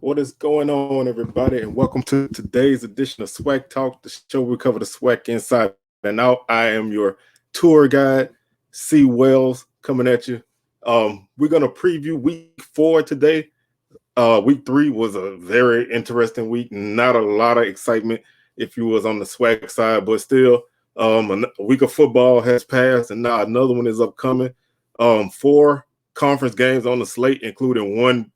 What is going on, everybody? And welcome to today's edition of SWACtalk, the show we cover the SWAC inside and out. I am your tour guide, C. Wells, coming at you. We're going to preview week 4 today. Week 3 was a very interesting week. Not a lot of excitement if you was on the SWAC side, but still, a week of football has passed, and now another one is upcoming. 4 conference games on the slate, including one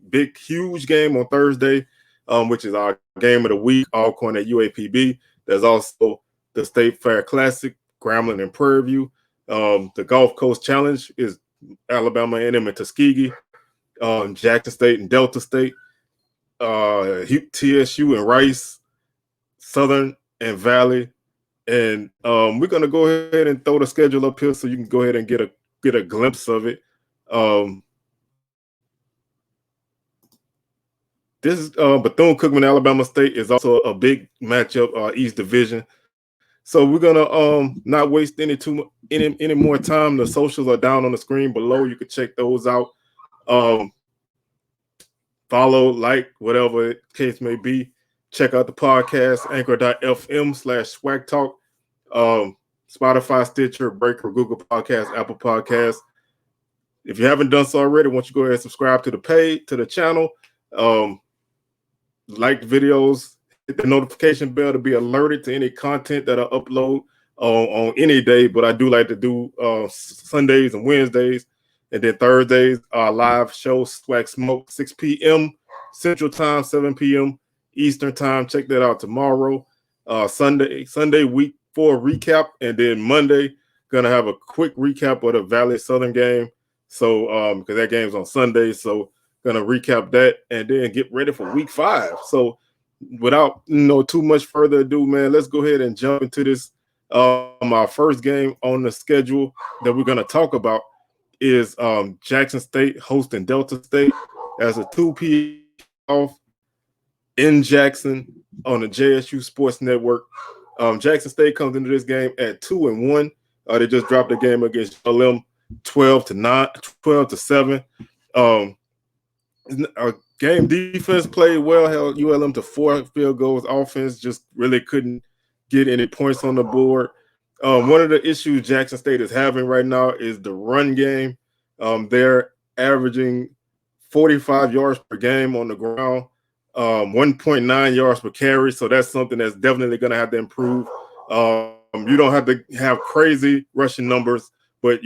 big, huge game on Thursday, which is our game of the week, Alcorn at UAPB. There's also the State Fair Classic, Grambling and Prairie View. The Gulf Coast Challenge is Alabama, Am and Tuskegee, Jackson State and Delta State, TSU and Rice, Southern and Valley. And we're going to go ahead and throw the schedule up here so you can go ahead and get a glimpse of it. This is Bethune-Cookman, Alabama State is also a big matchup, East Division. So we're gonna not waste any more time. The socials are down on the screen below. You can check those out. Follow, like, whatever the case may be. Check out the podcast, anchor.fm/SWACtalk, Spotify, Stitcher, Breaker, Google Podcasts, Apple Podcasts. If you haven't done so already, why don't you go ahead and subscribe to the page, to the channel. Like the videos, hit the notification bell to be alerted to any content that I upload on any day, but I do like to do Sundays and Wednesdays, and then Thursdays our live show, SWAC Smoke, 6 p.m. Central Time, 7 p.m. Eastern Time. Check that out tomorrow. Sunday week 4 recap, and then Monday gonna have a quick recap of the Valley Southern game. So because that game's on Sunday, so gonna recap that and then get ready for week 5. So without too much further ado, man, let's go ahead and jump into this. Our first game on the schedule that we're gonna talk about is Jackson State hosting Delta State as a 2 p.m. off in Jackson on the JSU Sports Network. Jackson State comes into this game at 2-1. They just dropped the game against ULM 12-7. Our game defense played well, held ULM to 4 field goals. Offense just really couldn't get any points on the board. One of the issues Jackson State is having right now is the run game. They're averaging 45 yards per game on the ground, 1.9 yards per carry. So that's something that's definitely going to have to improve. You don't have to have crazy rushing numbers, but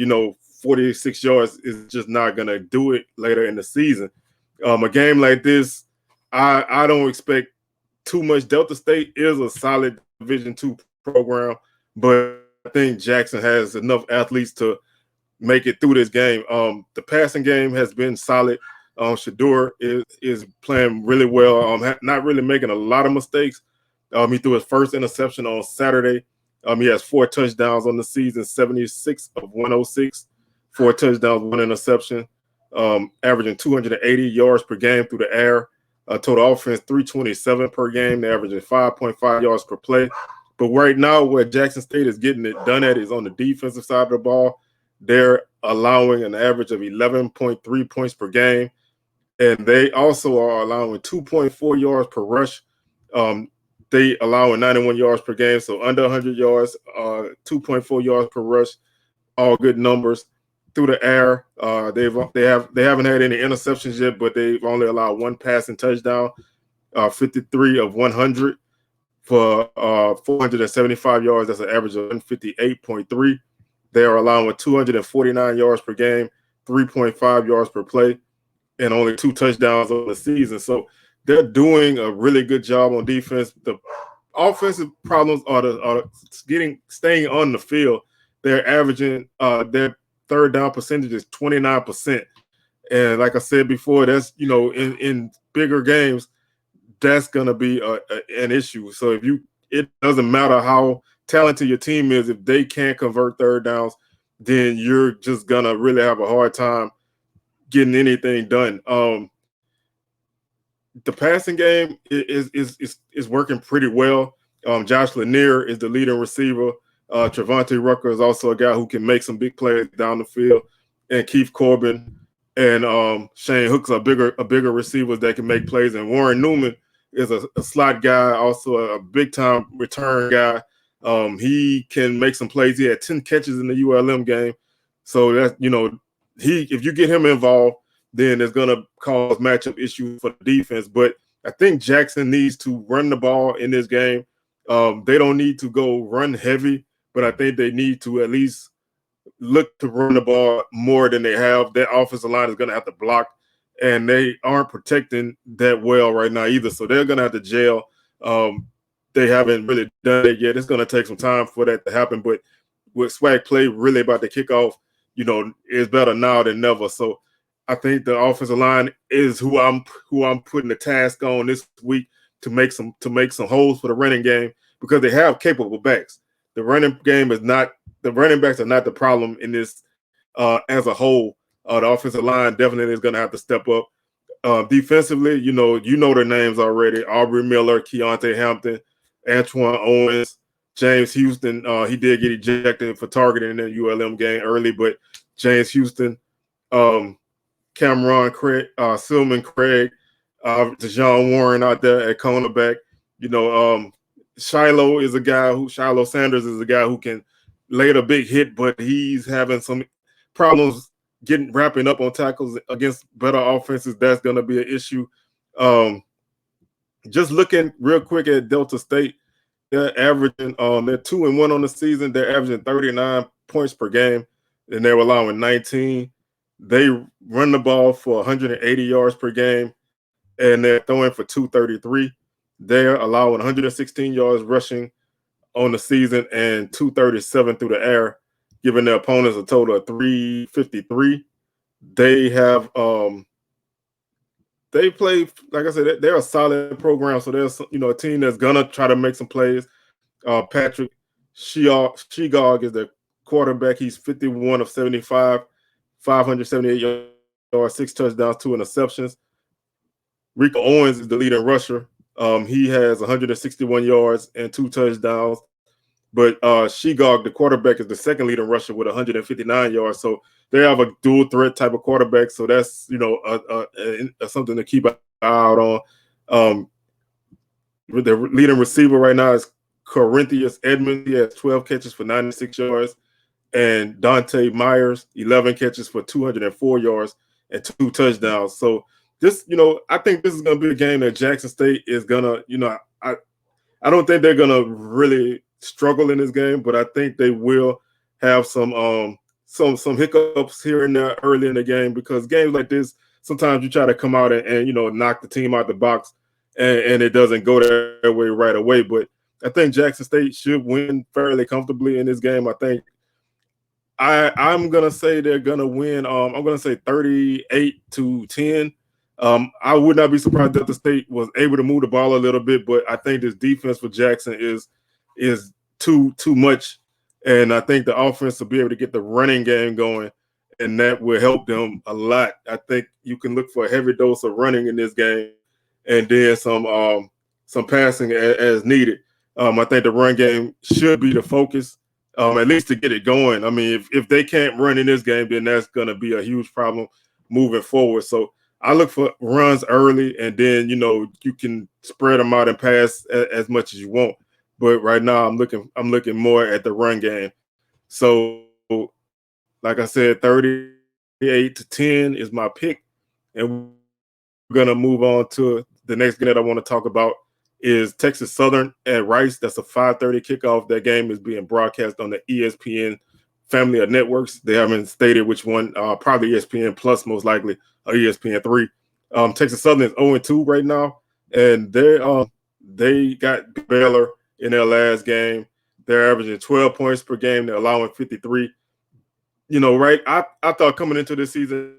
46 yards is just not going to do it later in the season. A game like this, I don't expect too much. Delta State is a solid Division II program, but I think Jackson has enough athletes to make it through this game. The passing game has been solid. Shador is playing really well, not really making a lot of mistakes. He threw his first interception on Saturday. He has 4 touchdowns on the season, 76 of 106, 4 touchdowns, 1 interception. Averaging 280 yards per game through the air. Total offense 327 per game. They're averaging 5.5 yards per play. But right now, where Jackson State is getting it done at is on the defensive side of the ball. They're allowing an average of 11.3 points per game, and they also are allowing 2.4 yards per rush. They allowing 91 yards per game, so under 100 yards, 2.4 yards per rush. All good numbers. Through the air, they haven't had any interceptions yet, but they've only allowed 1 passing touchdown, 53 of 100 for 475 yards. That's an average of 158.3. They are allowing 249 yards per game, 3.5 yards per play, and only 2 touchdowns on the season. So they're doing a really good job on defense. The offensive problems are staying on the field. They're averaging their third down percentage is 29%. And like I said before, that's, in bigger games, that's going to be an issue. So it doesn't matter how talented your team is, if they can't convert third downs, then you're just going to really have a hard time getting anything done. The passing game is working pretty well. Josh Lanier is the leading receiver. Trevante Rucker is also a guy who can make some big plays down the field. And Keith Corbin and Shane Hook's a bigger receiver that can make plays, and Warren Newman is a slot guy, also a big time return guy. He can make some plays. He had 10 catches in the ULM game, so that's if you get him involved, then it's gonna cause matchup issues for the defense. But I think Jackson needs to run the ball in this game. They don't need to go run heavy, but I think they need to at least look to run the ball more than they have. Their offensive line is going to have to block, and they aren't protecting that well right now either. So they're going to have to jail. They haven't really done it yet. It's going to take some time for that to happen. But with SWAC play really about the kickoff, is better now than never. So I think the offensive line is who I'm putting the task on this week to make some holes for the running game, because they have capable backs. The running backs are not the problem in this as a whole. The offensive line definitely is going to have to step up. Defensively, you know their names already: Aubrey Miller, Keontae Hampton, Antoine Owens, James Houston. He did get ejected for targeting in the ULM game early, but James Houston, Cameron Craig, Silman Craig, Dejon Warren out there at cornerback. Shiloh Sanders is a guy who can lay the big hit, but he's having some problems wrapping up on tackles against better offenses. That's going to be an issue. Just looking real quick at Delta State, they're averaging they're 2-1 on the season. They're averaging 39 points per game, and they're allowing 19. They run the ball for 180 yards per game, and they're throwing for 233. They're allowing 116 yards rushing on the season and 237 through the air, giving their opponents a total of 353. They have they play, like I said, they're a solid program. So there's a team that's gonna try to make some plays. Patrick Shegog is the quarterback. He's 51 of 75, 578 yards, 6 touchdowns, 2 interceptions. Rico Owens is the leading rusher. He has 161 yards and 2 touchdowns. But Shegog, the quarterback, is the second leading rusher with 159 yards. So they have a dual threat type of quarterback. So that's something to keep an eye out on. The leading receiver right now is Corinthians Edmonds. He has 12 catches for 96 yards. And Dante Myers, 11 catches for 204 yards and 2 touchdowns. So this, I think this is going to be a game that Jackson State is going to, I don't think they're going to really struggle in this game, but I think they will have some hiccups here and there early in the game, because games like this, sometimes you try to come out and knock the team out the box, and it doesn't go their way right away. But I think Jackson State should win fairly comfortably in this game. I think I'm gonna say they're gonna win. I'm gonna say 38-10. I would not be surprised that the State was able to move the ball a little bit, but I think this defense for Jackson is too much, and I think the offense will be able to get the running game going, and that will help them a lot. I think you can look for a heavy dose of running in this game, and then some passing as needed. I think the run game should be the focus, at least to get it going. I mean, if they can't run in this game, then that's going to be a huge problem moving forward. So I look for runs early, and then you can spread them out and pass as much as you want. But right now, I'm looking more at the run game. So, like I said, 38-10 is my pick, and we're gonna move on to the next game that I want to talk about is Texas Southern at Rice. That's a 5:30 kickoff. That game is being broadcast on the ESPN family of networks. They haven't stated which one. Probably ESPN Plus, most likely, or ESPN3. Texas Southern is 0-2 right now, and they got Baylor in their last game. They're averaging 12 points per game. They're allowing 53. Right? I thought coming into this season,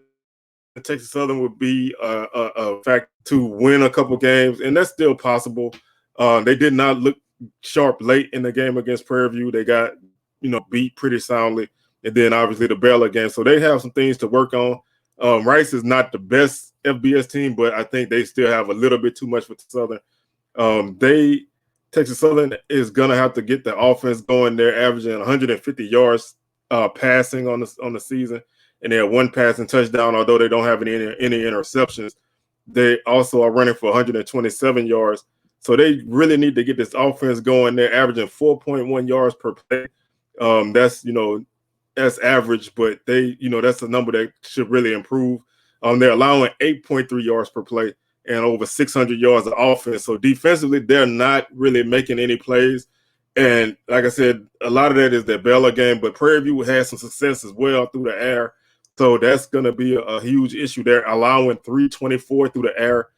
Texas Southern would be a fact to win a couple games, and that's still possible. They did not look sharp late in the game against Prairie View. They got beat pretty soundly, and then obviously the Baylor game. So they have some things to work on. Rice is not the best FBS team, but I think they still have a little bit too much for Southern. Texas Southern is gonna have to get the offense going. They're averaging 150 yards passing on the season, and they have one passing touchdown, although they don't have any interceptions. They also are running for 127 yards. So they really need to get this offense going. They're averaging 4.1 yards per play. That's average, but that's a number that should really improve. They're allowing 8.3 yards per play and over 600 yards of offense. So defensively, they're not really making any plays. And like I said, a lot of that is their Bella game, but Prairie View had some success as well through the air. So that's going to be a huge issue. They're allowing 324 through the air,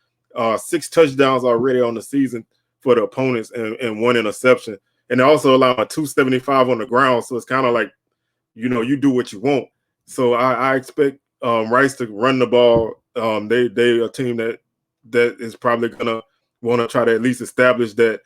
6 touchdowns already on the season for the opponents and 1 interception. And they're also allowing 275 on the ground. So it's kind of like, you do what you want. So I expect Rice to run the ball. They a team that is probably gonna want to try to at least establish that.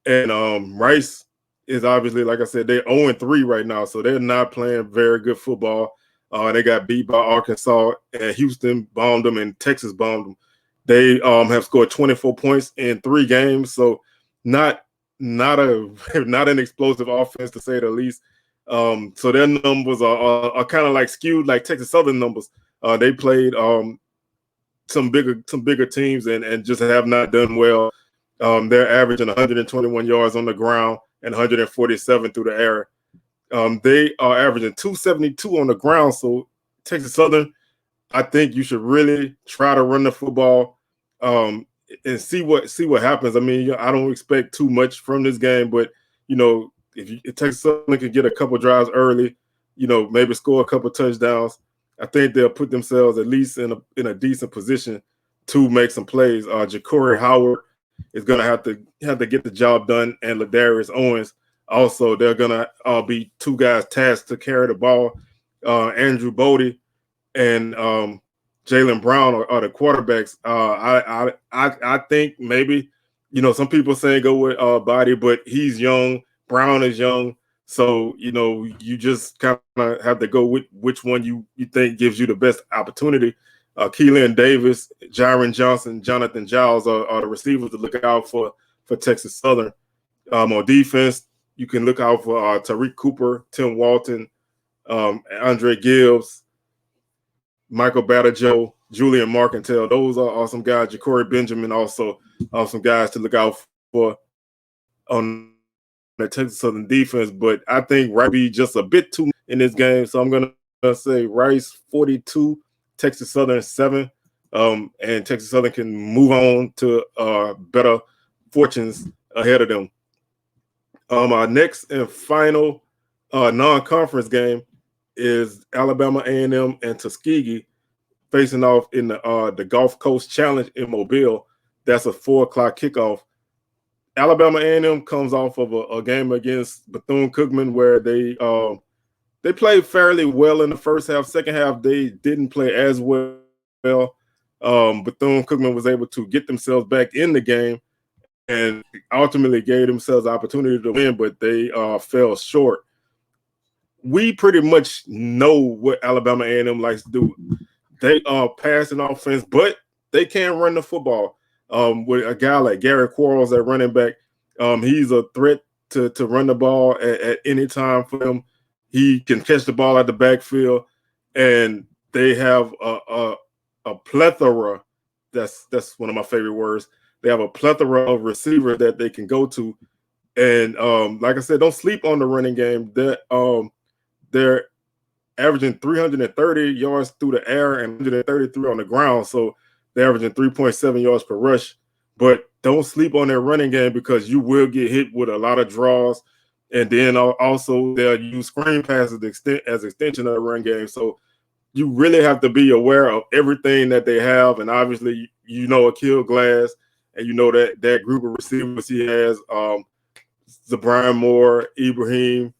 And Rice is obviously, like I said, they're 0-3 right now, so they're not playing very good football. They got beat by Arkansas, and Houston bombed them, and Texas bombed them. They have scored 24 points in 3 games, so not an explosive offense to say the least. So their numbers are kind of like skewed like Texas Southern numbers. They played some bigger teams and just have not done well. They're averaging 121 yards on the ground and 147 through the air. They are averaging 272 on the ground. So Texas Southern, I think you should really try to run the football and see what happens. I mean, I don't expect too much from this game, but if Texas Southern can get a couple drives early, maybe score a couple touchdowns, I think they'll put themselves at least in a decent position to make some plays. Ja'Cory Howard is going to have to get the job done, and Ladarius Owens also. They're going to be 2 guys tasked to carry the ball. Andrew Bodie and Jalen Brown are the quarterbacks. I think maybe some people saying go with Bodie, but he's young. Brown is young. So, you just kind of have to go with which one you think gives you the best opportunity. Keelan Davis, Jaron Johnson, Jonathan Giles are the receivers to look out for Texas Southern. On defense, you can look out for Tariq Cooper, Tim Walton, Andre Gibbs, Michael Battajoe, Julian Marcantel. Those are some guys. Ja'Cory Benjamin also some guys to look out for on the Texas Southern defense, but I think Rice be just a bit too in this game. So I'm going to say Rice 42, Texas Southern 7, and Texas Southern can move on to better fortunes ahead of them. Our next and final non-conference game is Alabama A&M and Tuskegee facing off in the Gulf Coast Challenge in Mobile. That's a 4:00 kickoff. Alabama A&M comes off of a game against Bethune-Cookman where they played fairly well in the first half. Second half, they didn't play as well. Bethune-Cookman was able to get themselves back in the game and ultimately gave themselves the opportunity to win, but they fell short. We pretty much know what Alabama A&M likes to do. They are passing offense, but they can run the football. With a guy like Gary Quarles at running back, he's a threat to run the ball at any time for them. He can catch the ball at the backfield, and they have a plethora. That's one of my favorite words. They have a plethora of receivers that they can go to, and like I said, don't sleep on the running game. They're averaging 330 yards through the air and 133 on the ground. So they're averaging 3.7 yards per rush. But don't sleep on their running game because you will get hit with a lot of draws. And then also they'll use screen passes as extension of the run game. So you really have to be aware of everything that they have. And obviously, Akil Glass, and that group of receivers he has, Zabrian Moore, Ibrahim,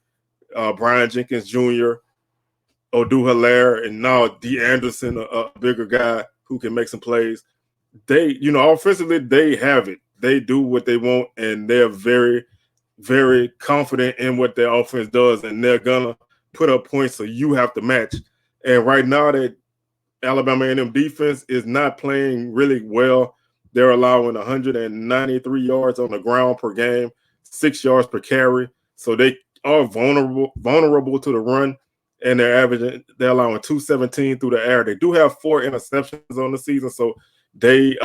Brian Jenkins Jr., Odu Hilaire, and now D. Anderson, a bigger guy who can make some plays. They, offensively, they have it. They do what they want, and they're very, very confident in what their offense does, and they're gonna put up points, so you have to match. And right now, that Alabama A&M defense is not playing really well. They're allowing 193 yards on the ground per game, 6 yards per carry, so they are vulnerable to the run. and they're allowing 217 through the air. They do have 4 interceptions on the season, so they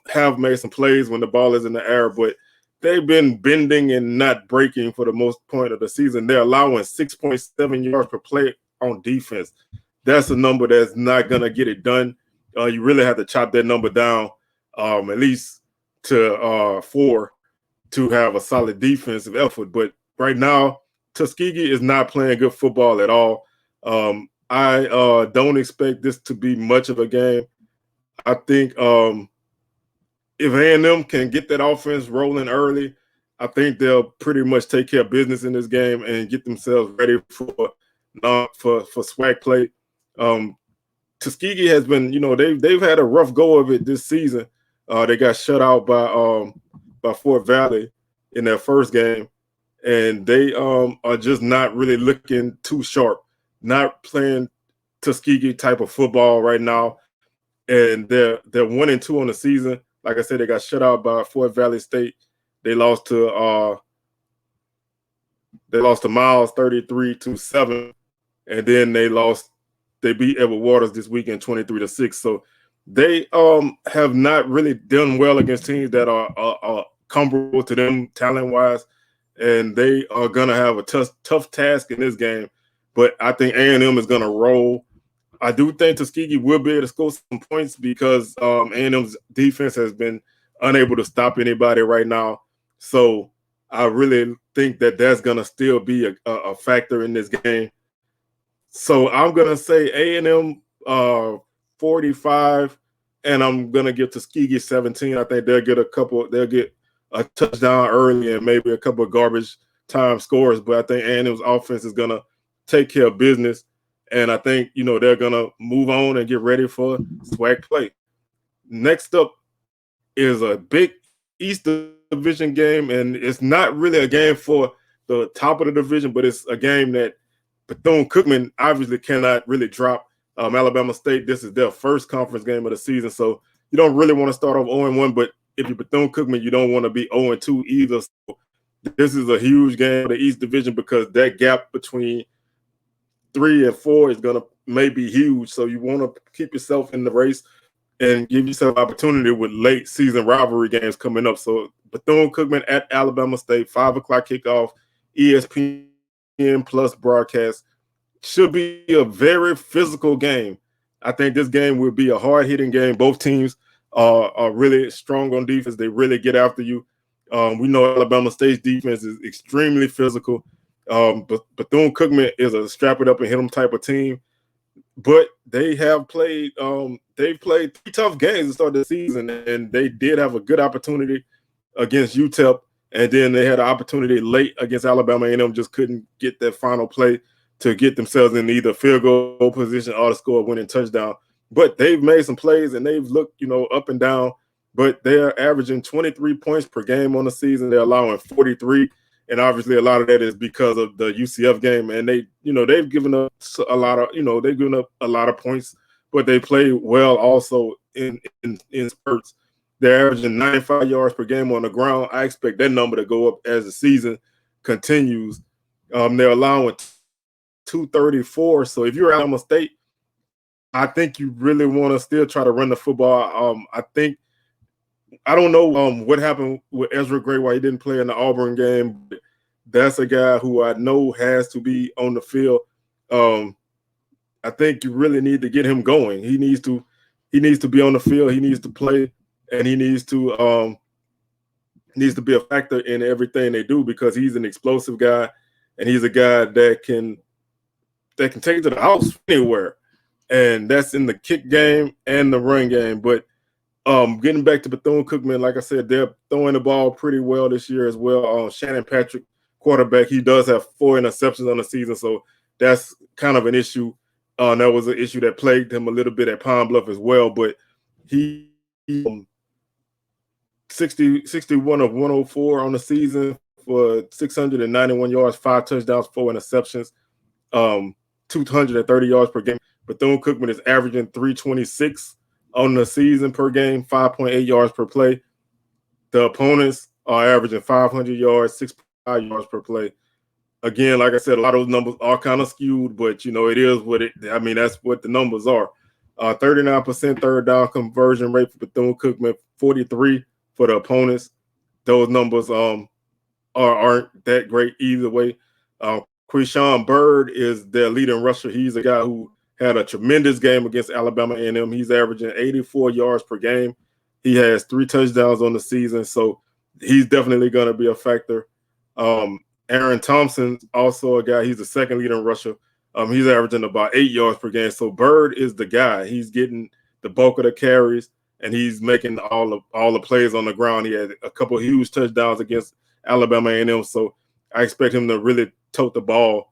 have made some plays when the ball is in the air, but they've been bending and not breaking for the most part of the season. They're allowing 6.7 yards per play on defense. That's a number that's not going to get it done. You really have to chop that number down at least to 4 to have a solid defensive effort. But right now, Tuskegee is not playing good football at all. I don't expect this to be much of a game. I think if A&M can get that offense rolling early, I think they'll pretty much take care of business in this game and get themselves ready for SWAC play. Tuskegee has been, they've had a rough go of it this season. They got shut out by Fort Valley in their first game, and they are just not really looking too sharp, not playing Tuskegee type of football right now. And they're 1-2 on the season. Like I said, they got shut out by Fort Valley State. They lost to Miles 33-7, and then they beat Edward Waters this weekend 23-6. So they have not really done well against teams that are comparable to them talent-wise, and they are gonna have a tough task in this game. But I think A&M is gonna roll. I do think Tuskegee will be able to score some points because A&M's defense has been unable to stop anybody right now. So I really think that that's going to still be a factor in this game. So I'm going to say A&M 45, and I'm going to give Tuskegee 17. I think they'll get a touchdown early and maybe a couple of garbage time scores. But I think A&M's offense is going to take care of business. And I think, they're going to move on and get ready for SWAC play. Next up is a big East Division game, and it's not really a game for the top of the division, but it's a game that Bethune-Cookman obviously cannot really drop. Alabama State, this is their first conference game of the season, so you don't really want to start off 0-1, but if you're Bethune-Cookman, you don't want to be 0-2 either. So this is a huge game for the East Division because that gap between 3 and 4 is going to maybe huge. So you want to keep yourself in the race and give yourself opportunity with late season rivalry games coming up. So Bethune-Cookman at Alabama State, 5 o'clock kickoff, ESPN Plus broadcast. Should be a very physical game. I think this game will be a hard-hitting game. Both teams are really strong on defense. They really get after you. We know Alabama State's defense is extremely physical. But Bethune-Cookman is a strap it up and hit them type of team. But they have played they've played 3 tough games to start the season, and they did have a good opportunity against UTEP, and then they had an opportunity late against Alabama A&M, just couldn't get that final play to get themselves in either field goal position or to score a winning touchdown. But they've made some plays, and they've looked, up and down, but they're averaging 23 points per game on the season. They're allowing 43. And obviously, a lot of that is because of the UCF game, and they've given up a lot of points, but they play well also in spurts. They're averaging 95 yards per game on the ground. I expect that number to go up as the season continues. They're allowing 234. So if you're Alabama State, I think you really want to still try to run the football. I don't know what happened with Ezra Gray, why he didn't play in the Auburn game. But that's a guy who I know has to be on the field. I think you really need to get him going. He needs to be on the field. He needs to play, and he needs to be a factor in everything they do because he's an explosive guy, and he's a guy that can take it to the house anywhere. And that's in the kick game and the run game. But getting back to Bethune-Cookman, like I said, they're throwing the ball pretty well this year as well. Shannon Patrick, quarterback, he does have 4 interceptions on the season, so that's kind of an issue. That was an issue that plagued him a little bit at Pine Bluff as well, but he 61 of 104 on the season for 691 yards, 5 touchdowns, 4 interceptions, 230 yards per game. Bethune-Cookman is averaging 326 on the season per game, 5.8 yards per play. The opponents are averaging 500 yards, 6.5 yards per play. again, like I said, a lot of those numbers are kind of skewed, but you know, it is what it. I mean, that's what the numbers are. 39% third down conversion rate for Bethune-Cookman, 43 for the opponents. Those numbers aren't that great either way. Quishon Bird is their leading rusher. He's a guy who had a tremendous game against Alabama A&M. He's averaging 84 yards per game. He has 3 touchdowns on the season, so he's definitely going to be a factor. Aaron Thompson, also a guy, he's the second leading rusher. He's averaging about 8 yards per game. So Bird is the guy. He's getting the bulk of the carries, and he's making all the plays on the ground. He had a couple of huge touchdowns against Alabama A&M. So I expect him to really tote the ball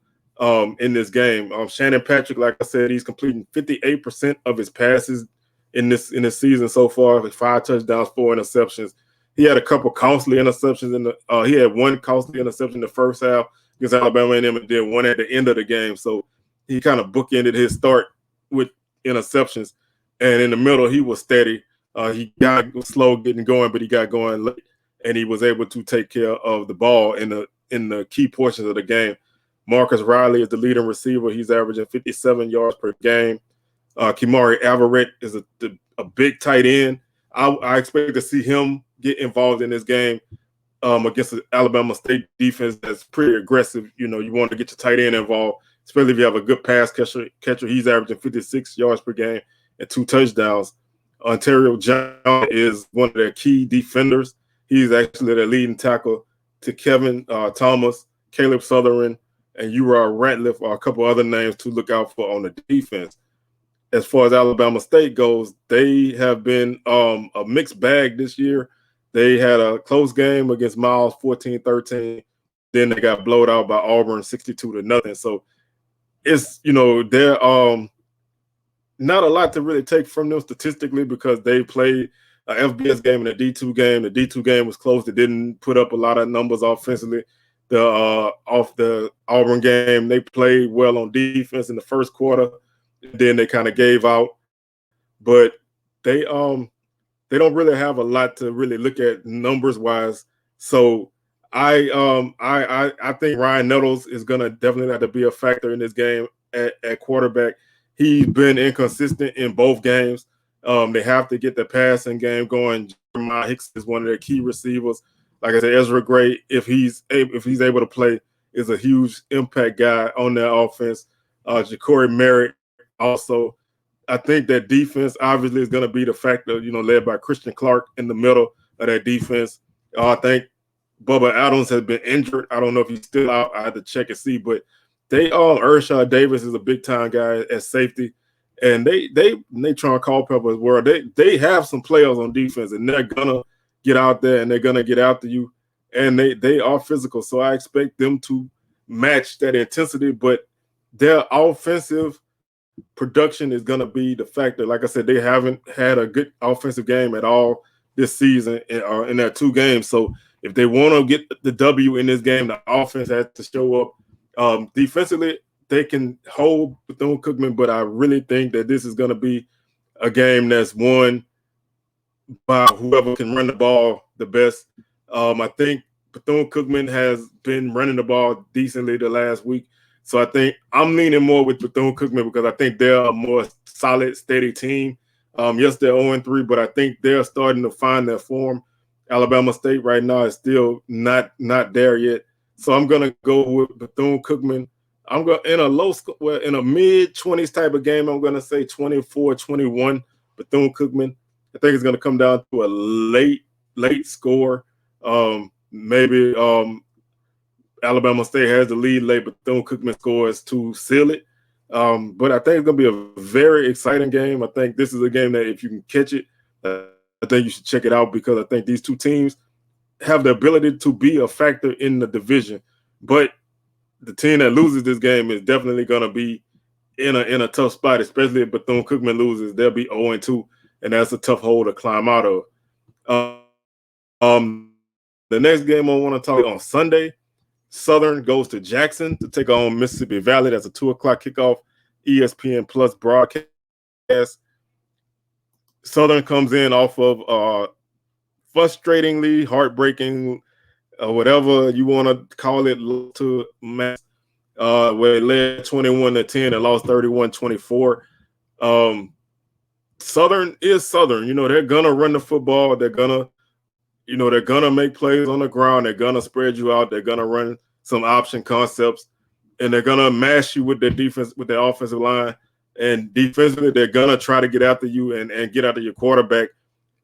in this game. Shannon Patrick, like I said, he's completing 58% of his passes in this season so far, with 5 touchdowns, 4 interceptions. He had a couple costly interceptions he had 1 costly interception in the first half against Alabama A&M, and then 1 at the end of the game. So he kind of bookended his start with interceptions, and in the middle he was steady. He got slow getting going, but he got going late, and he was able to take care of the ball in the key portions of the game. Marcus Riley is the leading receiver. He's averaging 57 yards per game. Kimari Averett is a big tight end. I expect to see him get involved in this game against the Alabama State defense that's pretty aggressive. You know, you want to get your tight end involved, especially if you have a good pass catcher. He's averaging 56 yards per game and 2 touchdowns. Ontario John is one of their key defenders. He's actually their leading tackle to Kevin Thomas, Caleb Sutherland, and Uriah Ratliff are a couple other names to look out for on the defense. As far as Alabama State goes, they have been a mixed bag this year. They had a close game against Miles, 14-13. Then they got blowed out by Auburn, 62-0. So it's, you know, they're not a lot to really take from them statistically, because they played an FBS game and a D2 game. The D2 game was close. They didn't put up a lot of numbers offensively. Off the Auburn game, they played well on defense in the first quarter. Then they kind of gave out, but they don't really have a lot to really look at numbers wise. So I think Ryan Nettles is gonna definitely have to be a factor in this game at quarterback. He's been inconsistent in both games. They have to get the passing game going. Jeremiah Hicks is one of their key receivers. Like I said, Ezra Gray, if he's able to play, is a huge impact guy on their offense. Ja'Cory Merritt also. I think that defense obviously is going to be the factor, you know, led by Christian Clark in the middle of that defense. I think Bubba Adams has been injured. I don't know if he's still out. I had to check and see, but Earnshaw Davis is a big time guy at safety, and Natron Culpepper as well. They have some players on defense, and they're gonna get out there and they're gonna get after you, and they are physical. So I expect them to match that intensity, but their offensive production is going to be the factor. Like I said, they haven't had a good offensive game at all this season in their 2 games. So if they want to get the W in this game, the offense has to show up. Defensively, they can hold Bethune-Cookman, but I really think that this is going to be a game that's won by whoever can run the ball the best. I think Bethune-Cookman has been running the ball decently the last week. So I think I'm leaning more with Bethune-Cookman because I think they're a more solid, steady team. Yes, they're 0-3, but I think they're starting to find their form. Alabama State right now is still not there yet. So I'm going to go with Bethune-Cookman. I'm going in a mid-20s type of game. I'm going to say 24-21 Bethune-Cookman. I think it's going to come down to a late score. Maybe Alabama State has the lead late, but Bethune-Cookman scores to seal it. But I think it's going to be a very exciting game. I think this is a game that if you can catch it, I think you should check it out because I think these 2 teams have the ability to be a factor in the division. But the team that loses this game is definitely going to be in a tough spot, especially if Bethune-Cookman loses. They'll be 0-2, and that's a tough hole to climb out of. The next game I want to talk on Sunday, Southern goes to Jackson to take on Mississippi Valley. That's a 2 o'clock kickoff, ESPN Plus broadcast. Southern comes in off of frustratingly heartbreaking whatever you want to call it, to Max, where they led 21-10 and lost 31-24. Southern is Southern. You know, they're gonna run the football. They're gonna make plays on the ground. They're gonna spread you out. They're gonna run some option concepts, and they're gonna mash you with their defense, with their offensive line. And defensively, they're gonna try to get after you and get after your quarterback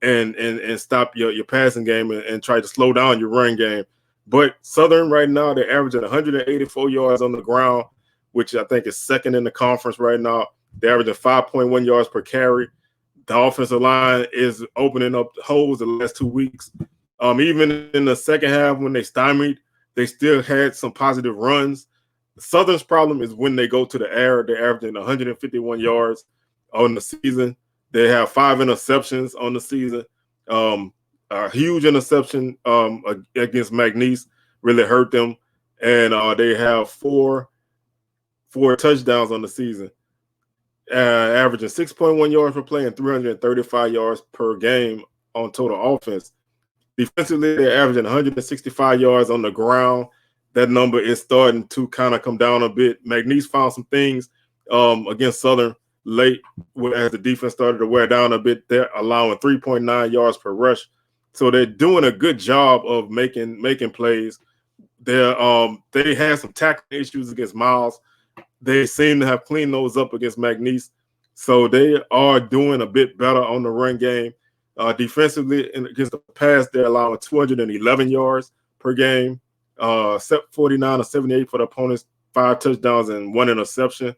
and stop your passing game and try to slow down your run game. But Southern right now, they're averaging 184 yards on the ground, which I think is second in the conference right now. They're averaging 5.1 yards per carry. The offensive line is opening up holes the last 2 weeks. Even in the second half when they stymied, they still had some positive runs. Southern's problem is when they go to the air, they're averaging 151 yards on the season. They have 5 interceptions on the season. A huge interception against McNeese really hurt them. And they have four touchdowns on the season, averaging 6.1 yards per play and 335 yards per game on total offense. Defensively, they're averaging 165 yards on the ground. That number is starting to kind of come down a bit. McNeese found some things against Southern late as the defense started to wear down a bit. They're allowing 3.9 yards per rush. So they're doing a good job of making plays. They had some tackling issues against Miles. They seem to have cleaned those up against McNeese. So they are doing a bit better on the run game. Defensively, against the pass, they're allowing 211 yards per game, 49 or 78 for the opponents, 5 touchdowns and 1 interception.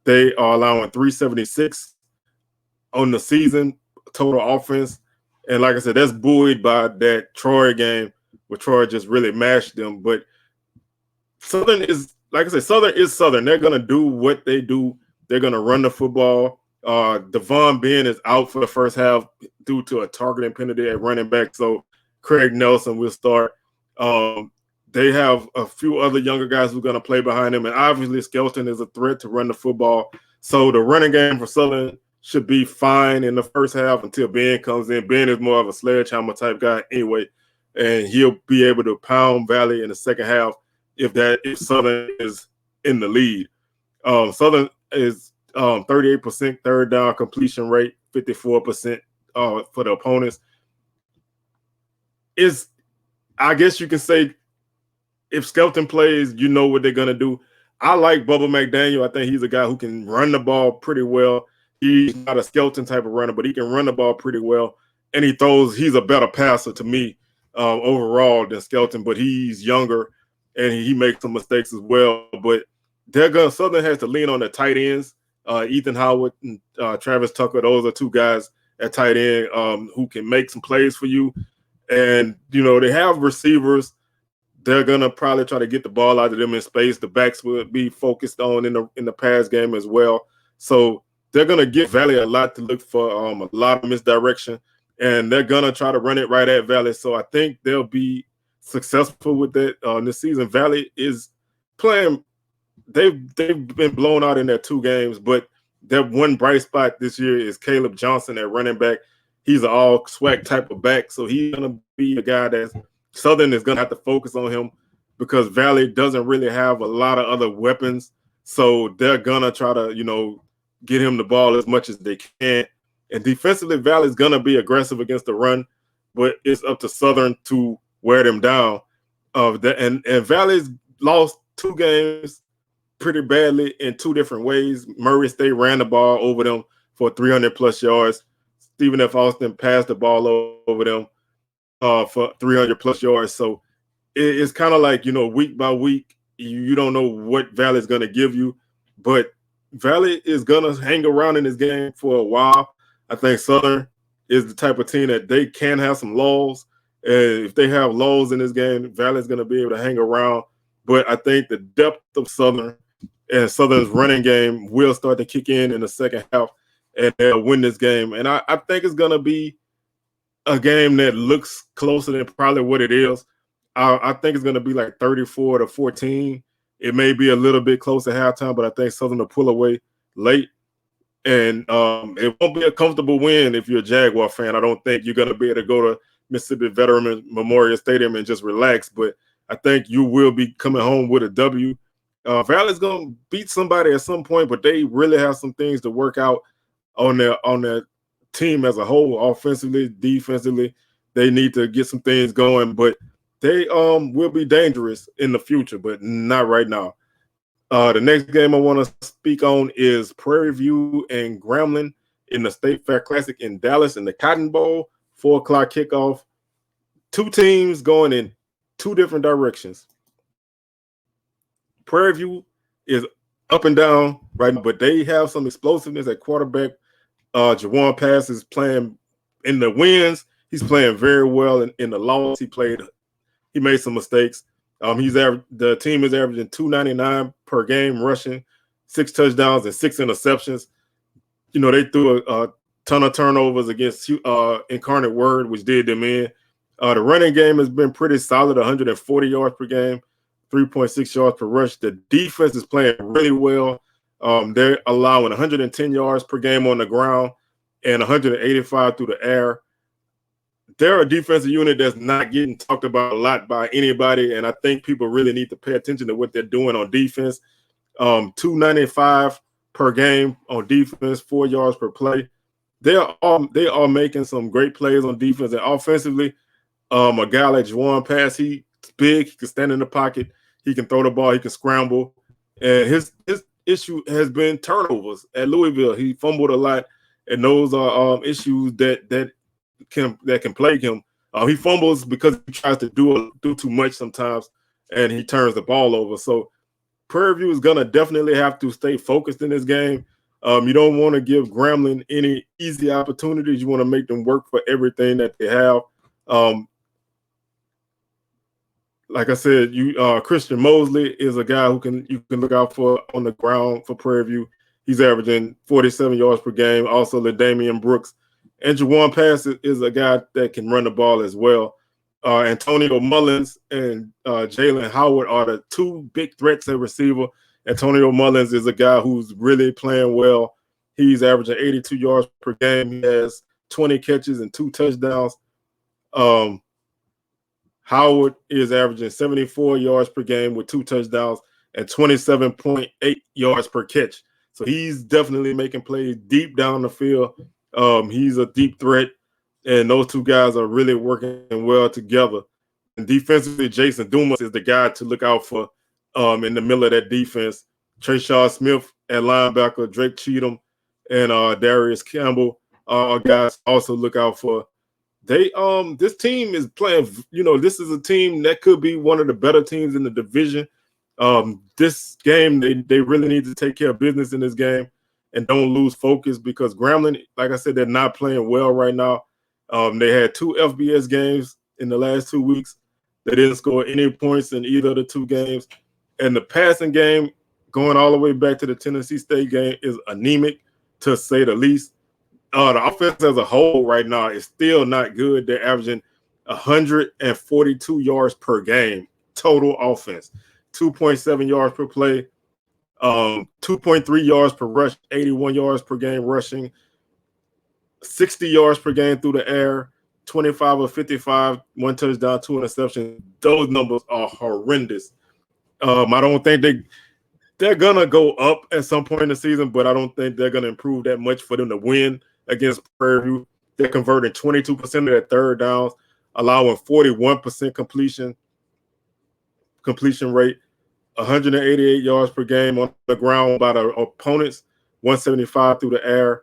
They are allowing 376 on the season total offense. And like I said, that's buoyed by that Troy game where Troy just really mashed them. But Southern is, like I said, Southern is Southern. They're going to do what they do. They're going to run the football. Devon Ben is out for the first half due to a targeting penalty at running back. So Craig Nelson will start. They have a few other younger guys who are going to play behind him. And obviously Skelton is a threat to run the football. So the running game for Southern should be fine in the first half until Ben comes in. Ben is more of a sledgehammer type guy anyway. And he'll be able to pound Valley in the second half if Southern is in the lead. Southern is 38% third down completion rate, 54% for the opponents. I guess you can say if Skelton plays, you know what they're going to do. I like Bubba McDaniel. I think he's a guy who can run the ball pretty well. He's not a Skelton type of runner, but he can run the ball pretty well. And he's a better passer to me overall than Skelton, but he's younger and he makes some mistakes as well. But Southern has to lean on the tight ends. Ethan Howard and Travis Tucker, those are 2 guys at tight end who can make some plays for you. And, they have receivers. They're going to probably try to get the ball out of them in space. The backs will be focused on in the pass game as well. So they're going to give Valley a lot to look for, a lot of misdirection. And they're going to try to run it right at Valley. So I think they'll be successful with that this season. Valley is playing. They've been blown out in their 2 games, but that one bright spot this year is Caleb Johnson at running back. He's an all SWAC type of back, so he's going to be a guy that Southern is going to have to focus on him because Valley doesn't really have a lot of other weapons. So they're going to try to, get him the ball as much as they can. And defensively, Valley's going to be aggressive against the run, but it's up to Southern to wear them down. And Valley's lost 2 games pretty badly in 2 different ways. Murray State ran the ball over them for 300+ yards. Stephen F. Austin passed the ball over them for 300+ yards. So it's kind of like, week by week, you don't know what Valley is going to give you, but Valley is going to hang around in this game for a while. I think Southern is the type of team that they can have some lulls. And if they have lulls in this game, Valley is going to be able to hang around. But I think the depth of Southern and Southern's running game will start to kick in the second half, and they'll win this game. And I think it's going to be a game that looks closer than probably what it is. I think it's going to be like 34-14. It may be a little bit close at halftime, but I think Southern will pull away late. And it won't be a comfortable win if you're a Jaguar fan. I don't think you're going to be able to go to Mississippi Veteran Memorial Stadium and just relax. But I think you will be coming home with a W. Valley's going to beat somebody at some point, but they really have some things to work out on their team as a whole, offensively, defensively. They need to get some things going, but they will be dangerous in the future, but not right now. The next game I want to speak on is Prairie View and Grambling in the State Fair Classic in Dallas in the Cotton Bowl, 4 o'clock kickoff. Two teams going in two different directions. Prairie View is up and down right now, but they have some explosiveness at quarterback. Jawan Pass is playing in the wins. He's playing very well. In the loss, he made some mistakes. The team is averaging 299 per game rushing, 6 touchdowns and 6 interceptions. You know, they threw a ton of turnovers against Incarnate Word, which did them in. The running game has been pretty solid, 140 yards per game, 3.6 yards per rush. The defense is playing really well. They're allowing 110 yards per game on the ground and 185 through the air. They're a defensive unit that's not getting talked about a lot by anybody, and I think people really need to pay attention to what they're doing on defense. 295 per game on defense, 4 yards per play. They are making some great plays on defense and offensively. A guy like Jawan Pass, he's big, he can stand in the pocket, he can throw the ball, he can scramble, and his issue has been turnovers at Louisville. He fumbled a lot, and those are issues that can plague him. He fumbles because he tries to do too much sometimes, and he turns the ball over. So Prairie View is gonna definitely have to stay focused in this game. You don't want to give Grambling any easy opportunities. You want to make them work for everything that they have. Like I said, Christian Mosley is a guy you can look out for on the ground for Prairie View. He's averaging 47 yards per game. Also, LaDamian Brooks. And Jawan Pass is a guy that can run the ball as well. Antonio Mullins and Jalen Howard are the two big threats at receiver. Antonio Mullins is a guy who's really playing well. He's averaging 82 yards per game. He has 20 catches and 2 touchdowns. Howard is averaging 74 yards per game with 2 touchdowns and 27.8 yards per catch. So he's definitely making plays deep down the field. He's a deep threat, and those two guys are really working well together. And defensively, Jason Dumas is the guy to look out for in the middle of that defense. Trayshawn Smith at linebacker, Drake Cheatham, and Darius Campbell are guys also look out for. This team is playing, this is a team that could be one of the better teams in the division. This game, they really need to take care of business in this game and don't lose focus, because Grambling, like I said, they're not playing well right now. They had 2 FBS games in the last 2 weeks. They didn't score any points in either of the 2 games. And the passing game, going all the way back to the Tennessee State game, is anemic, to say the least. The offense as a whole right now is still not good. They're averaging 142 yards per game, total offense, 2.7 yards per play, 2.3 yards per rush, 81 yards per game rushing, 60 yards per game through the air, 25 of 55, 1 touchdown, 2 interceptions. Those numbers are horrendous. I don't think they're going to go up at some point in the season, but I don't think they're going to improve that much for them to win against Prairie View. They're converting 22% of their third downs, allowing 41% completion rate, 188 yards per game on the ground by the opponents, 175 through the air,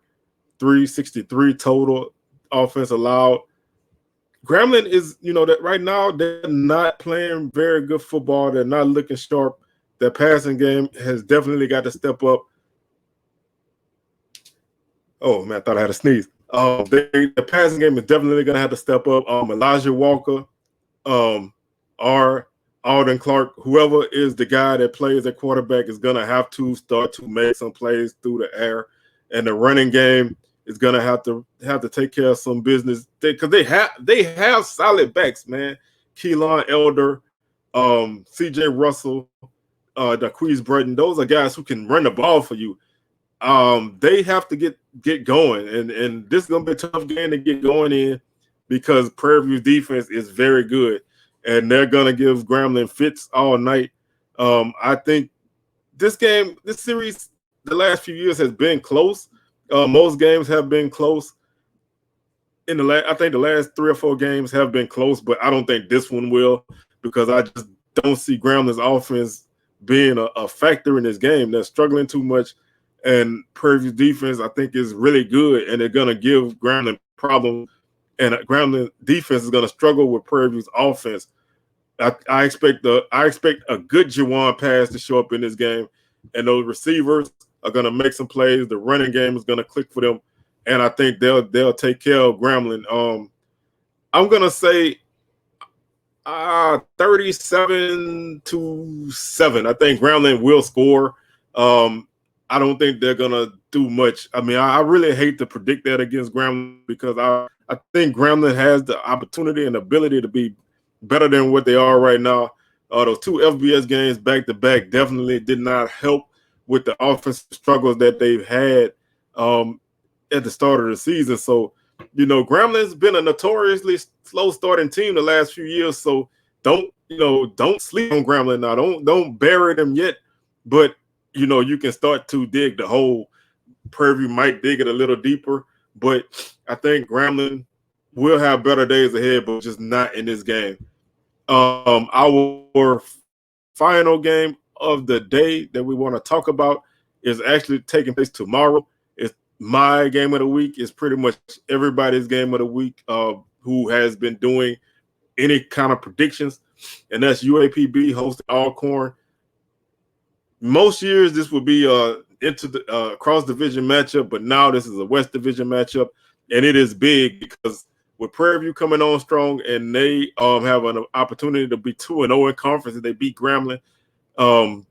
363 total offense allowed. Grambling is, that right now they're not playing very good football. They're not looking sharp. Their passing game has definitely got to step up. Oh, man, I thought I had a sneeze. The passing game is definitely going to have to step up. Elijah Walker, Alden Clark, whoever is the guy that plays at quarterback is going to have to start to make some plays through the air. And the running game is going to have to take care of some business, because they have solid backs, man. Keelan Elder, C.J. Russell, Daquise Burton. Those are guys who can run the ball for you. They have to get going, and this is going to be a tough game to get going in, because Prairie View's defense is very good, and they're gonna give Grambling fits all night. I think this series, the last few years has been close. Most games have been close. I think the last 3 or 4 games have been close, but I don't think this one will, because I just don't see Grambling's offense being a factor in this game. They're struggling too much, and Prairie View's defense, I think, is really good, and they're gonna give Grambling problems. And Grambling defense is gonna struggle with Prairie View's offense. I expect a good Juwan pass to show up in this game, and those receivers are gonna make some plays. The running game is gonna click for them, and I think they'll take care of Grambling. I'm gonna say 37-7. I think Grambling will score. I don't think they're gonna do much. I mean, I really hate to predict that against Grambling, because I think Grambling has the opportunity and ability to be better than what they are right now. Those 2 FBS games back to back definitely did not help with the offensive struggles that they've had at the start of the season. So, Grambling's been a notoriously slow starting team the last few years. So don't sleep on Grambling now. Don't bury them yet. But you can start to dig the hole. Prairie View might dig it a little deeper, but I think Grambling will have better days ahead, but just not in this game. Our final game of the day that we want to talk about is actually taking place tomorrow. It's my game of the week. It's pretty much everybody's game of the week who has been doing any kind of predictions, and that's UAPB hosting Alcorn. Most years this would be into the cross division matchup, but now this is a West Division matchup, and it is big because with Prairie View coming on strong, and they have an opportunity to be 2-0 in conference if they beat Grambling.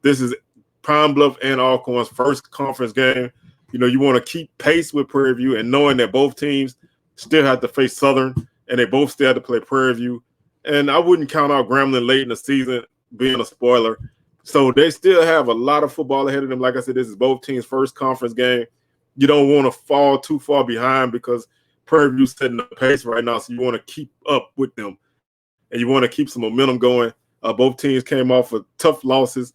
This is Pine Bluff and Alcorn's first conference game. You want to keep pace with Prairie View, and knowing that both teams still have to face Southern, and they both still have to play Prairie View. And I wouldn't count out Grambling late in the season being a spoiler. So they still have a lot of football ahead of them. Like I said, this is both teams' first conference game. You don't want to fall too far behind because Prairie View's setting the pace right now, so you want to keep up with them, and you want to keep some momentum going. Both teams came off of tough losses.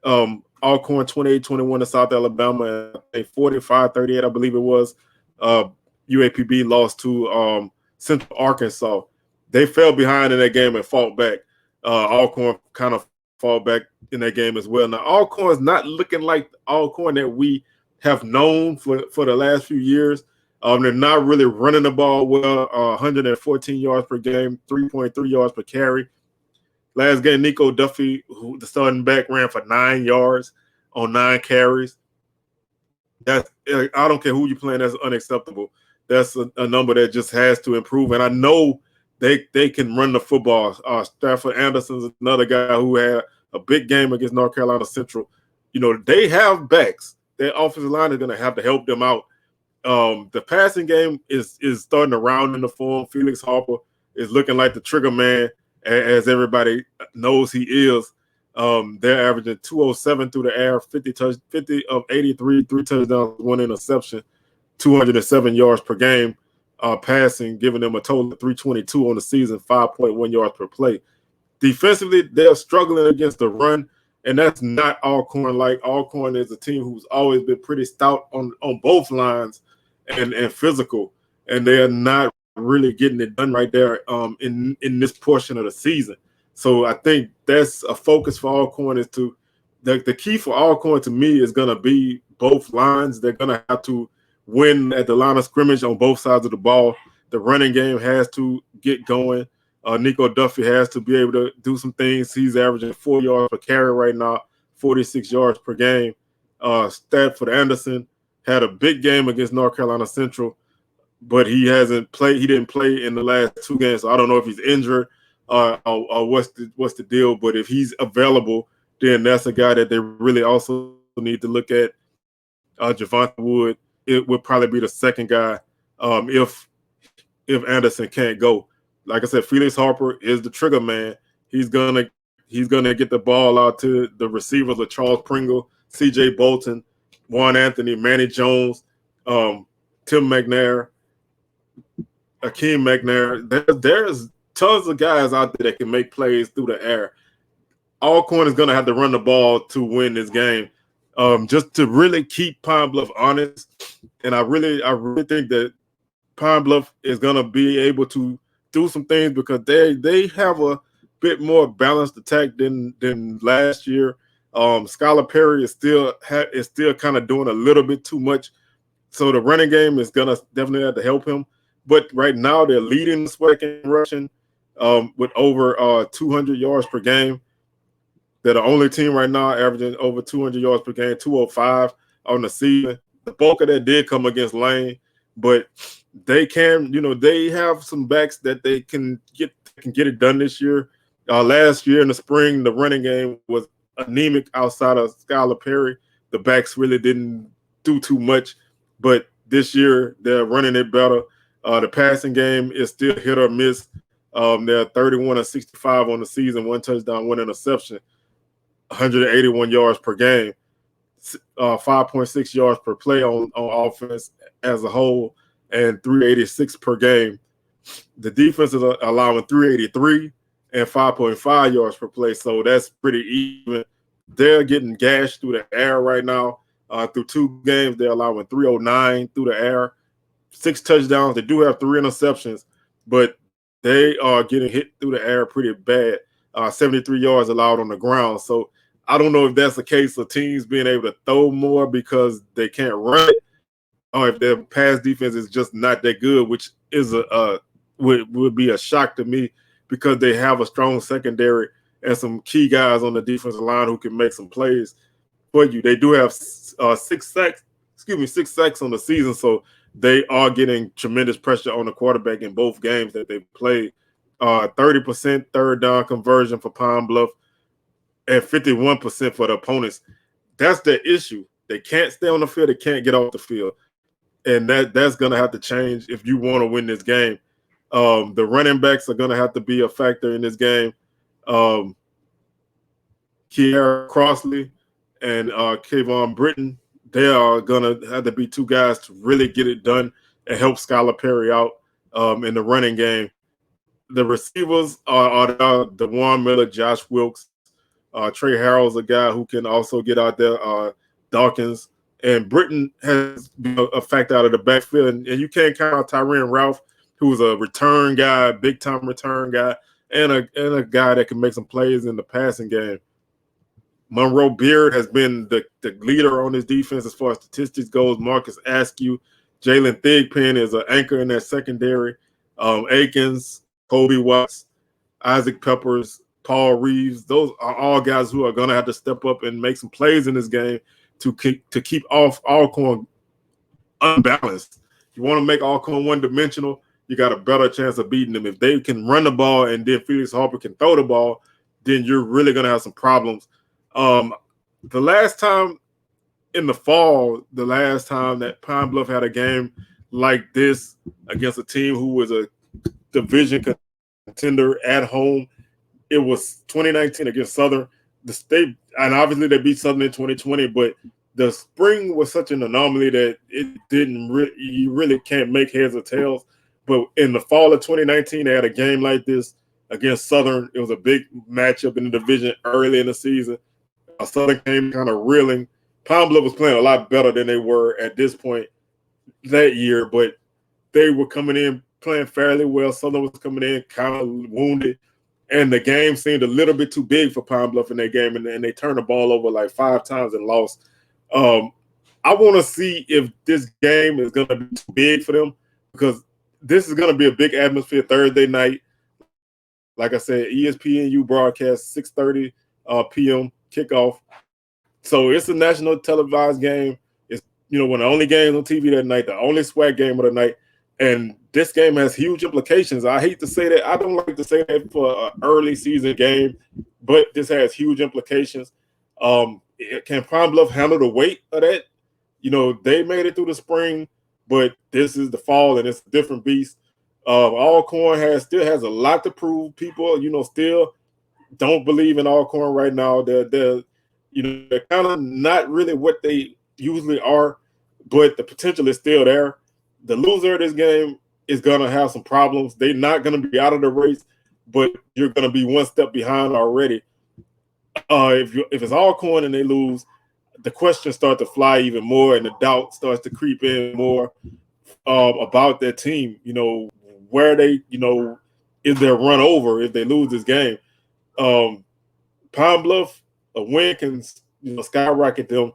Alcorn 28-21 to South Alabama, and 45-38, I believe it was. UAPB lost to Central Arkansas. They fell behind in that game and fought back. Alcorn kind of fought back in that game as well. Now, Alcorn is not looking like the Alcorn that we have known for the last few years. They're not really running the ball well. 114 yards per game, 3.3 yards per carry. Last game, Nico Duffy, the starting back, ran for 9 yards on 9 carries. I don't care who you're playing, that's unacceptable. That's a number that just has to improve. And I know they can run the football. Stafford Anderson's another guy who had a big game against North Carolina Central. They have backs. Their offensive line is going to have to help them out. The passing game is starting to round in the form. Felix Harper is looking like the trigger man, as everybody knows he is. They're averaging 207 through the air, 50 of 83, 3 touchdowns, 1 interception, 207 yards per game passing, giving them a total of 322 on the season, 5.1 yards per play. Defensively, they're struggling against the run, and that's not Alcorn. Like, Alcorn is a team who's always been pretty stout on both lines and physical, and they're not really getting it done right there in this portion of the season. So I think that's a focus for Alcorn. Is to the key for Alcorn to me is going to be both lines. They're going to have to win at the line of scrimmage on both sides of the ball. The running game has to get going. Nico Duffy has to be able to do some things. He's averaging 4 yards per carry right now, 46 yards per game. Stafford Anderson had a big game against North Carolina Central, but he hasn't played. He didn't play in the last 2 games, so I don't know if he's injured or what's the deal. But if he's available, then that's a guy that they really also need to look at. Javonte Wood, it would probably be the second guy if Anderson can't go. Like I said, Felix Harper is the trigger man. He's gonna get the ball out to the receivers of Charles Pringle, C.J. Bolton, Juan Anthony, Manny Jones, Tim McNair. Akeem McNair. There's tons of guys out there that can make plays through the air. Alcorn is going to have to run the ball to win this game, just to really keep Pine Bluff honest. And I really think that Pine Bluff is going to be able to do some things because they have a bit more balanced attack than last year. Skylar Perry is still kind of doing a little bit too much, so the running game is going to definitely have to help him. But right now they're leading the SWAC in rushing with over 200 yards per game. They're the only team right now averaging over 200 yards per game, 205 on the season. The bulk of that did come against Lane, but they they have some backs that they can get it done this year. Last year in the spring, the running game was anemic outside of Skylar Perry. The backs really didn't do too much, but this year they're running it better. The passing game is still hit or miss. They're 31 of 65 on the season, 1 touchdown, 1 interception, 181 yards per game, 5.6 yards per play on offense as a whole, and 386 per game. The defense is allowing 383 and 5.5 yards per play, so that's pretty even. They're getting gashed through the air right now. Through 2 games, they're allowing 309 through the air, 6 touchdowns. They do have 3 interceptions, but they are getting hit through the air pretty bad. 73 yards allowed on the ground. So I don't know if that's the case of teams being able to throw more because they can't run it, or if their pass defense is just not that good, which is would be a shock to me because they have a strong secondary and some key guys on the defensive line who can make some plays for you. They do have 6 sacks on the season, so they are getting tremendous pressure on the quarterback in both games that they played. 30% third down conversion for Pine Bluff and 51% for the opponents. That's the issue. They can't stay on the field. They can't get off the field. And that's going to have to change if you want to win this game. The running backs are going to have to be a factor in this game. Kiara Crossley and Kayvon Britton, they are going to have to be 2 guys to really get it done and help Skylar Perry out in the running game. The receivers are DeJuan Miller, Josh Wilkes, Trey Harrell's a guy who can also get out there, Dawkins, and Britton has been a factor out of the backfield. And you can't count out Tyrion Ralph, who's a return guy, big-time return guy, and a guy that can make some plays in the passing game. Monroe Beard has been the leader on this defense as far as statistics goes. Marcus Askew, Jalen Thigpen is an anchor in that secondary. Akins, Kobe Watts, Isaac Peppers, Paul Reeves, those are all guys who are going to have to step up and make some plays in this game to keep off Alcorn unbalanced. If you want to make Alcorn one-dimensional, you got a better chance of beating them. If they can run the ball and then Felix Harper can throw the ball, then you're really going to have some problems. The last time in the fall, the last time that Pine Bluff had a game like this against a team who was a division contender at home, it was 2019 against Southern. The state, and obviously they beat Southern in 2020, but the spring was such an anomaly that it didn't you really can't make heads or tails. But in the fall of 2019, they had a game like this against Southern. It was a big matchup in the division early in the season. Southern came kind of reeling. Pine Bluff was playing a lot better than they were at this point that year, but they were coming in playing fairly well. Southern was coming in kind of wounded, and the game seemed a little bit too big for Pine Bluff in that game, and they turned the ball over like 5 times and lost. I want to see if this game is going to be too big for them because this is going to be a big atmosphere Thursday night. Like I said, ESPNU broadcast 6:30 p.m. kickoff. So it's a national televised game. It's one of the only games on TV that night, the only SWAC game of the night. And this game has huge implications. I hate to say that. I don't like to say that for an early season game, but this has huge implications. Can Pine Bluff handle the weight of that? They made it through the spring, but this is the fall and it's a different beast. Alcorn still has a lot to prove. People, still don't believe in Alcorn right now. They're kind of not really what they usually are, but the potential is still there. The loser of this game is gonna have some problems. They're not gonna be out of the race, but you're gonna be one step behind already. If it's Alcorn and they lose, the questions start to fly even more, and the doubt starts to creep in more about their team. You know, where they, is there run over if they lose this game? Pine Bluff, a win can skyrocket them.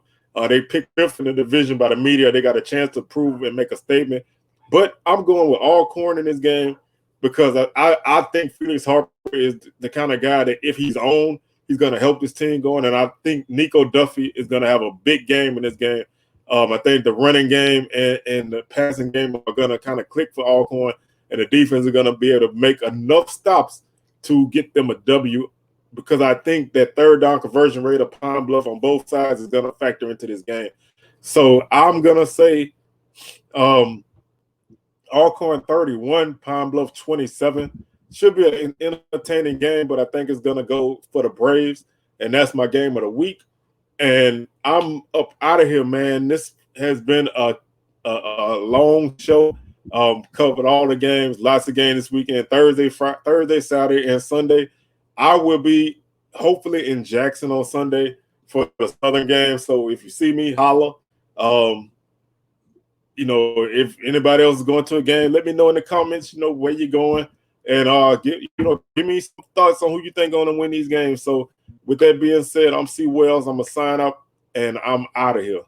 They picked fifth in the division by the media. They got a chance to prove and make a statement. But I'm going with Alcorn in this game because I think Felix Harper is the kind of guy that if he's on, he's going to help this team going. And I think Nico Duffy is going to have a big game in this game. I think the running game and the passing game are going to kind of click for Alcorn, and the defense is going to be able to make enough stops to get them a W, because I think that third down conversion rate of Pine Bluff on both sides is going to factor into this game. So I'm going to say Alcorn 31, Pine Bluff 27. Should be an entertaining game, but I think it's going to go for the Braves, and that's my game of the week. And I'm up out of here, man. This has been a long show. Covered all the games, lots of games this weekend, Thursday, Saturday, and Sunday. I will be hopefully in Jackson on Sunday for the Southern game. So if you see me, holla. If anybody else is going to a game, let me know in the comments, where you're going. And give me some thoughts on who you think going to win these games. So with that being said, I'm C. Wells. I'm going to sign up, and I'm out of here.